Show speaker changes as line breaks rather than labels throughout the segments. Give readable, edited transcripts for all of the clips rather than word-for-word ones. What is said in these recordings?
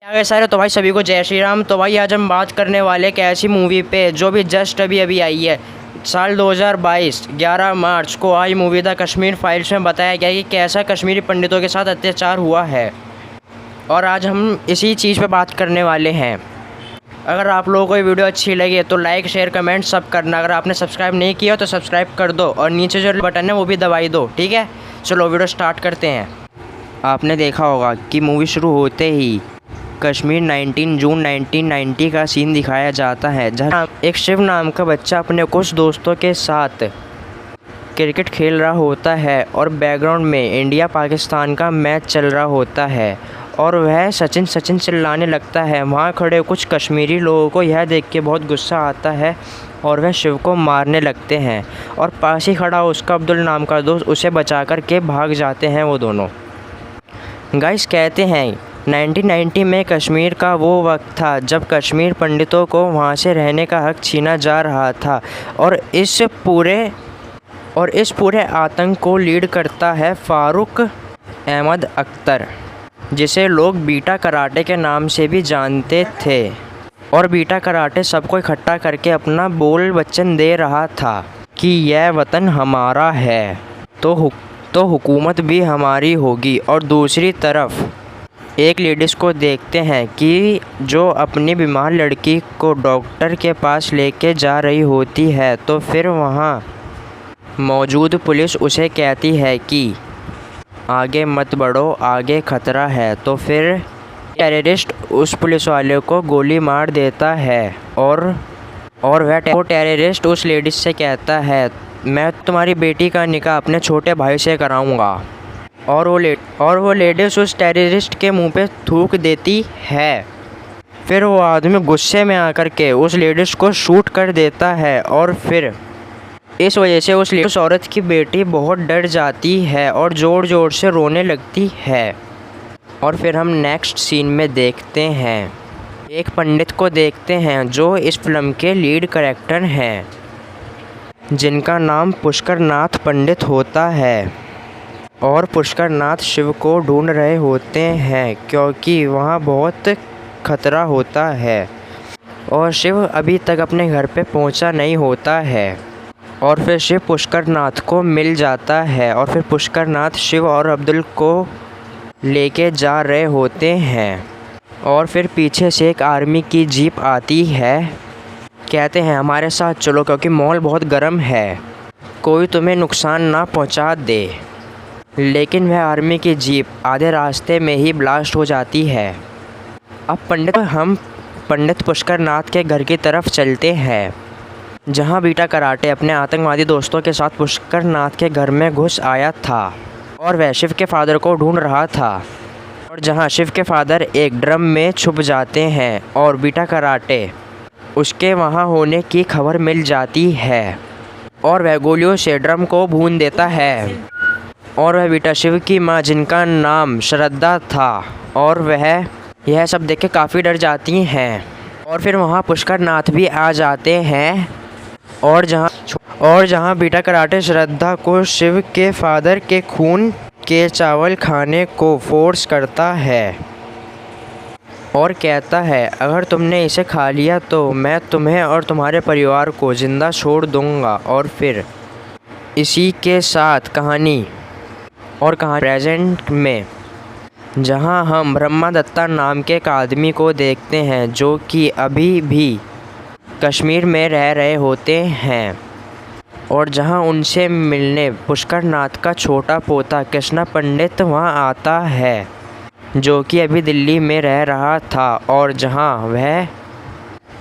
अगर सारे तो भाई सभी को जय श्री राम। तो भाई आज हम बात करने वाले एक ऐसी मूवी पे जो भी जस्ट अभी आई है। साल 2022 11 मार्च को आई मूवी द कश्मीर फाइल्स में बताया गया कि कैसा कश्मीरी पंडितों के साथ अत्याचार हुआ है, और आज हम इसी चीज़ पे बात करने वाले हैं। अगर आप लोगों को ये वीडियो अच्छी लगे तो लाइक शेयर कमेंट सब करना। अगर आपने सब्सक्राइब नहीं किया तो सब्सक्राइब कर दो और नीचे जो बटन है वो भी दबाई दो, ठीक है। चलो वीडियो स्टार्ट करते हैं। आपने देखा होगा कि मूवी शुरू होते ही कश्मीर 19 जून 1990 का सीन दिखाया जाता है, जहां एक शिव नाम का बच्चा अपने कुछ दोस्तों के साथ क्रिकेट खेल रहा होता है और बैकग्राउंड में इंडिया पाकिस्तान का मैच चल रहा होता है और वह सचिन सचिन चिल्लाने लगता है। वहां खड़े कुछ कश्मीरी लोगों को यह देख के बहुत गुस्सा आता है और वह शिव को मारने लगते हैं, और पास ही खड़ा उसका अब्दुल नाम का दोस्त उसे बचा कर के भाग जाते हैं वो दोनों। गाइस कहते हैं 1990 में कश्मीर का वो वक्त था जब कश्मीर पंडितों को वहाँ से रहने का हक छीना जा रहा था, और इस पूरे आतंक को लीड करता है फारूक अहमद अख्तर, जिसे लोग बीटा कराटे के नाम से भी जानते थे। और बीटा कराटे सबको इकट्ठा करके अपना बोल वचन दे रहा था कि यह वतन हमारा है तो हुकूमत भी हमारी होगी। और दूसरी तरफ एक लेडीज़ को देखते हैं कि जो अपनी बीमार लड़की को डॉक्टर के पास लेके जा रही होती है, तो फिर वहाँ मौजूद पुलिस उसे कहती है कि आगे मत बढ़ो, आगे खतरा है। तो फिर टेररिस्ट उस पुलिस वाले को गोली मार देता है और वह टेररिस्ट उस लेडीज़ से कहता है, मैं तुम्हारी बेटी का निकाह अपने छोटे भाई से कराऊंगा। और वो लेडीज़ उस टेररिस्ट के मुंह पे थूक देती है। फिर वो आदमी गुस्से में आकर के उस लेडीज़ को शूट कर देता है, और फिर इस वजह से उस औरत की बेटी बहुत डर जाती है और ज़ोर ज़ोर से रोने लगती है। और फिर हम नेक्स्ट सीन में देखते हैं एक पंडित को देखते हैं जो इस फिल्म के लीड कैरेक्टर हैं, जिनका नाम पुष्कर नाथ पंडित होता है। और पुष्कर नाथ शिव को ढूंढ रहे होते हैं क्योंकि वहाँ बहुत खतरा होता है, और शिव अभी तक अपने घर पे पहुँचा नहीं होता है। और फिर शिव पुष्कर नाथ को मिल जाता है, और फिर पुष्कर नाथ शिव और अब्दुल को लेके जा रहे होते हैं। और फिर पीछे से एक आर्मी की जीप आती है। कहते हैं हमारे साथ चलो क्योंकि माहौल बहुत गर्म है, कोई तुम्हें नुकसान ना पहुँचा दे। लेकिन वह आर्मी की जीप आधे रास्ते में ही ब्लास्ट हो जाती है। अब हम पंडित पुष्कर नाथ के घर की तरफ चलते हैं, जहां बीटा कराटे अपने आतंकवादी दोस्तों के साथ पुष्कर नाथ के घर में घुस आया था और वह शिव के फादर को ढूंढ रहा था। और जहां शिव के फादर एक ड्रम में छुप जाते हैं और बीटा कराटे उसके वहां होने की खबर मिल जाती है, और वह गोलियों से ड्रम को भून देता है। और वह बेटा शिव की माँ, जिनका नाम श्रद्धा था, और वह यह सब देख के काफ़ी डर जाती हैं। और फिर वहाँ पुष्कर नाथ भी आ जाते हैं, और जहाँ बीटा कराटे श्रद्धा को शिव के फादर के खून के चावल खाने को फोर्स करता है और कहता है अगर तुमने इसे खा लिया तो मैं तुम्हें और तुम्हारे परिवार को ज़िंदा छोड़ दूँगा। और फिर इसी के साथ कहानी प्रेजेंट में, जहां हम ब्रह्मदत्ता नाम के एक आदमी को देखते हैं जो कि अभी भी कश्मीर में रह रहे होते हैं, और जहां उनसे मिलने पुष्कर नाथ का छोटा पोता कृष्णा पंडित वहां आता है, जो कि अभी दिल्ली में रह रहा था, और जहां वह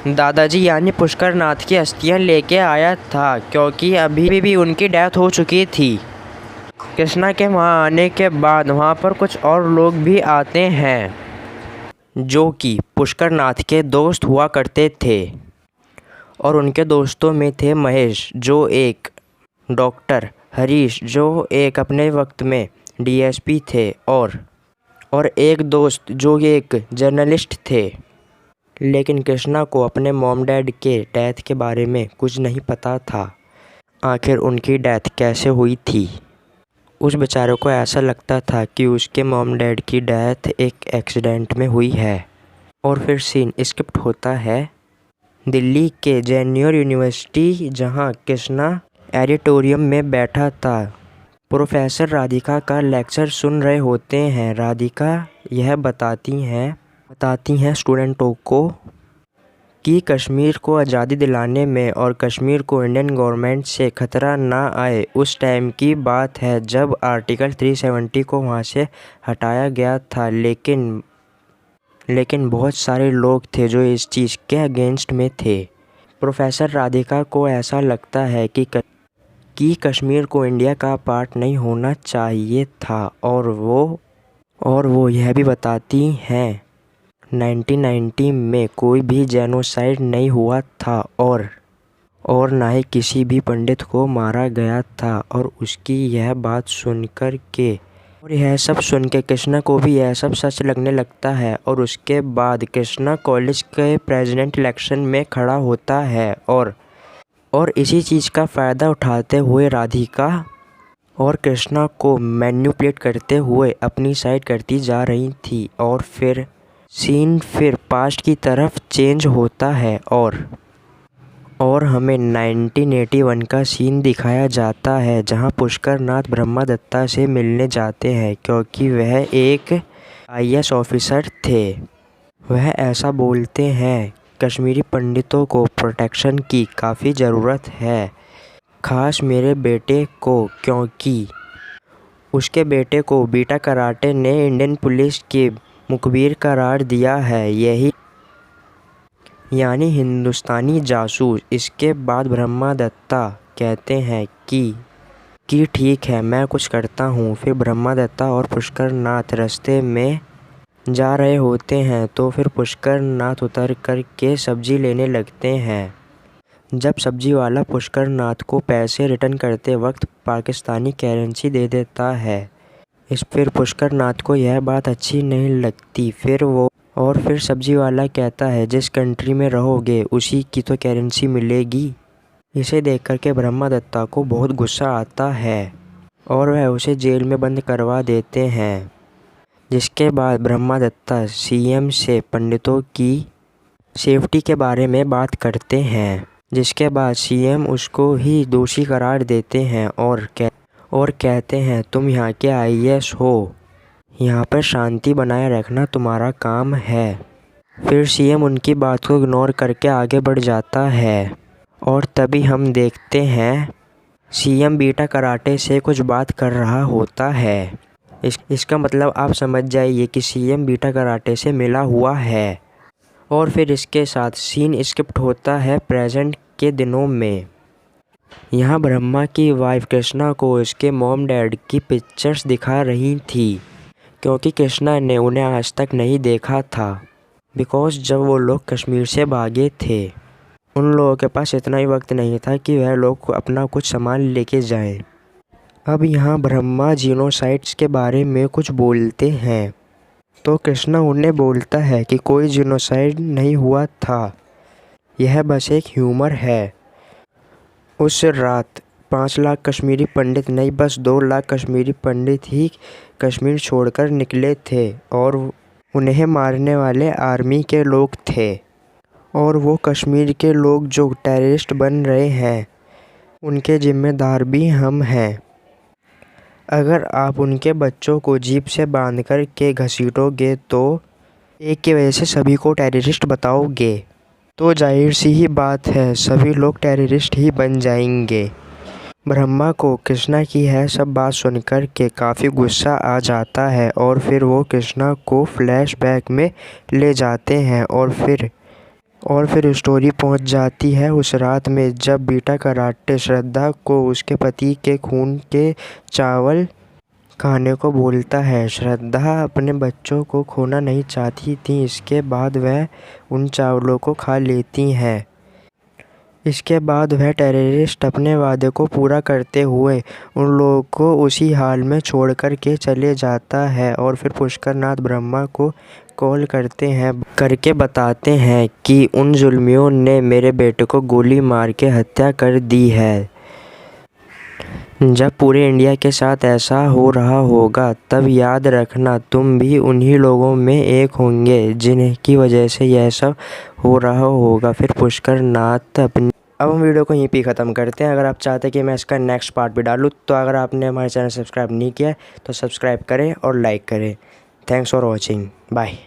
दादाजी यानी पुष्कर नाथ की अस्थियां लेके आया था क्योंकि अभी भी उनकी डेथ हो चुकी थी। कृष्णा के वहाँ आने के बाद वहाँ पर कुछ और लोग भी आते हैं जो कि पुष्कर नाथ के दोस्त हुआ करते थे, और उनके दोस्तों में थे महेश जो एक डॉक्टर, हरीश जो एक अपने वक्त में डीएसपी थे, और एक दोस्त जो एक जर्नलिस्ट थे। लेकिन कृष्णा को अपने मॉम डैड के डेथ के बारे में कुछ नहीं पता था, आखिर उनकी डेथ कैसे हुई थी। उस बेचारे को ऐसा लगता था कि उसके मॉम डैड की डेथ एक एक्सीडेंट में हुई है। और फिर सीन स्किप्ट होता है दिल्ली के जेएनयू यूनिवर्सिटी, जहां कृष्णा एडिटोरियम में बैठा था। प्रोफेसर राधिका का लेक्चर सुन रहे होते हैं। राधिका यह बताती हैं स्टूडेंटों को कि कश्मीर को आज़ादी दिलाने में और कश्मीर को इंडियन गवर्नमेंट से ख़तरा ना आए। उस टाइम की बात है जब आर्टिकल 370 को वहाँ से हटाया गया था, लेकिन बहुत सारे लोग थे जो इस चीज़ के अगेंस्ट में थे। प्रोफेसर राधिका को ऐसा लगता है कि कश्मीर को इंडिया का पार्ट नहीं होना चाहिए था, और वो यह भी बताती हैं 1990 में कोई भी जेनोसाइड नहीं हुआ था और ना ही किसी भी पंडित को मारा गया था। और उसकी यह बात सुनकर के और यह सब सुन के कृष्णा को भी यह सब सच लगने लगता है। और उसके बाद कृष्णा कॉलेज के प्रेसिडेंट इलेक्शन में खड़ा होता है और इसी चीज़ का फ़ायदा उठाते हुए राधिका और कृष्णा को मैनिपुलेट करते हुए अपनी साइड करती जा रही थी। और फिर सीन पास्ट की तरफ चेंज होता है और हमें 1981 का सीन दिखाया जाता है, जहां पुष्कर नाथ ब्रह्मदत्ता से मिलने जाते हैं क्योंकि वह एक आईएएस ऑफिसर थे। वह ऐसा बोलते हैं, कश्मीरी पंडितों को प्रोटेक्शन की काफ़ी ज़रूरत है, ख़ास मेरे बेटे को, क्योंकि उसके बेटे को बीटा कराटे ने इंडियन पुलिस के मुखबिर करार दिया है, यही यानी हिंदुस्तानी जासूस। इसके बाद ब्रह्मदत्ता कहते हैं कि ठीक है, मैं कुछ करता हूँ। फिर ब्रह्मदत्ता और पुष्कर नाथ रास्ते में जा रहे होते हैं तो फिर पुष्कर नाथ उतर कर के सब्जी लेने लगते हैं। जब सब्जी वाला पुष्कर नाथ को पैसे रिटर्न करते वक्त पाकिस्तानी करेंसी दे देता है। फिर पुष्कर नाथ को यह बात अच्छी नहीं लगती। फिर सब्जी वाला कहता है, जिस कंट्री में रहोगे उसी की तो करेंसी मिलेगी। इसे देखकर के ब्रह्मदत्ता को बहुत गुस्सा आता है और वह उसे जेल में बंद करवा देते हैं। जिसके बाद ब्रह्मदत्ता सीएम से पंडितों की सेफ्टी के बारे में बात करते हैं, जिसके बाद सीएम उसको ही दोषी करार देते हैं और कहते हैं, तुम यहाँ के आईएएस हो, यहाँ पर शांति बनाए रखना तुम्हारा काम है। फिर सीएम उनकी बात को इग्नोर करके आगे बढ़ जाता है और तभी हम देखते हैं सीएम बीटा कराटे से कुछ बात कर रहा होता है। इसका मतलब आप समझ जाइए कि सीएम बीटा कराटे से मिला हुआ है। और फिर इसके साथ सीन स्किप्ट होता है प्रेजेंट के दिनों में। यहाँ ब्रह्मा की वाइफ कृष्णा को उसके मॉम डैड की पिक्चर्स दिखा रही थी, क्योंकि कृष्णा ने उन्हें आज तक नहीं देखा था, बिकॉज़ जब वो लोग कश्मीर से भागे थे उन लोगों के पास इतना ही वक्त नहीं था कि वह लोग अपना कुछ सामान लेके जाएं। अब यहाँ ब्रह्मा जीनोसाइड्स के बारे में कुछ बोलते हैं तो कृष्णा उन्हें बोलता है कि कोई जीनोसाइड नहीं हुआ था, यह बस एक ह्यूमर है। उस रात 5 लाख कश्मीरी पंडित नहीं, बस 2 लाख कश्मीरी पंडित ही कश्मीर छोड़कर निकले थे और उन्हें मारने वाले आर्मी के लोग थे। और वो कश्मीर के लोग जो टेररिस्ट बन रहे हैं उनके जिम्मेदार भी हम हैं। अगर आप उनके बच्चों को जीप से बांध कर के घसीटोगे तो एक की वजह से सभी को टेररिस्ट बताओगे तो जाहिर सी ही बात है सभी लोग टेररिस्ट ही बन जाएंगे। ब्रह्मा को कृष्णा की है सब बात सुनकर के काफ़ी गुस्सा आ जाता है और फिर वो कृष्णा को फ्लैशबैक में ले जाते हैं और फिर स्टोरी पहुंच जाती है उस रात में जब बीटा कराटे श्रद्धा को उसके पति के खून के चावल खाने को बोलता है। श्रद्धा अपने बच्चों को खोना नहीं चाहती थी, इसके बाद वह उन चावलों को खा लेती हैं। इसके बाद वह टेररिस्ट अपने वादे को पूरा करते हुए उन लोगों को उसी हाल में छोड़ कर के चले जाता है। और फिर पुष्कर नाथ ब्रह्मा को कॉल करके बताते हैं कि उन जुल्मियों ने मेरे बेटे को गोली मार के हत्या कर दी है। जब पूरे इंडिया के साथ ऐसा हो रहा होगा तब याद रखना तुम भी उन्हीं लोगों में एक होंगे जिनकी वजह से यह सब हो रहा होगा। फिर पुष्कर नाथ अपनी। अब हम वीडियो को यहीं पे ख़त्म करते हैं। अगर आप चाहते हैं कि मैं इसका नेक्स्ट पार्ट भी डालूँ तो अगर आपने हमारे चैनल सब्सक्राइब नहीं किया है तो सब्सक्राइब करें और लाइक करें। Thanks for watching. बाय।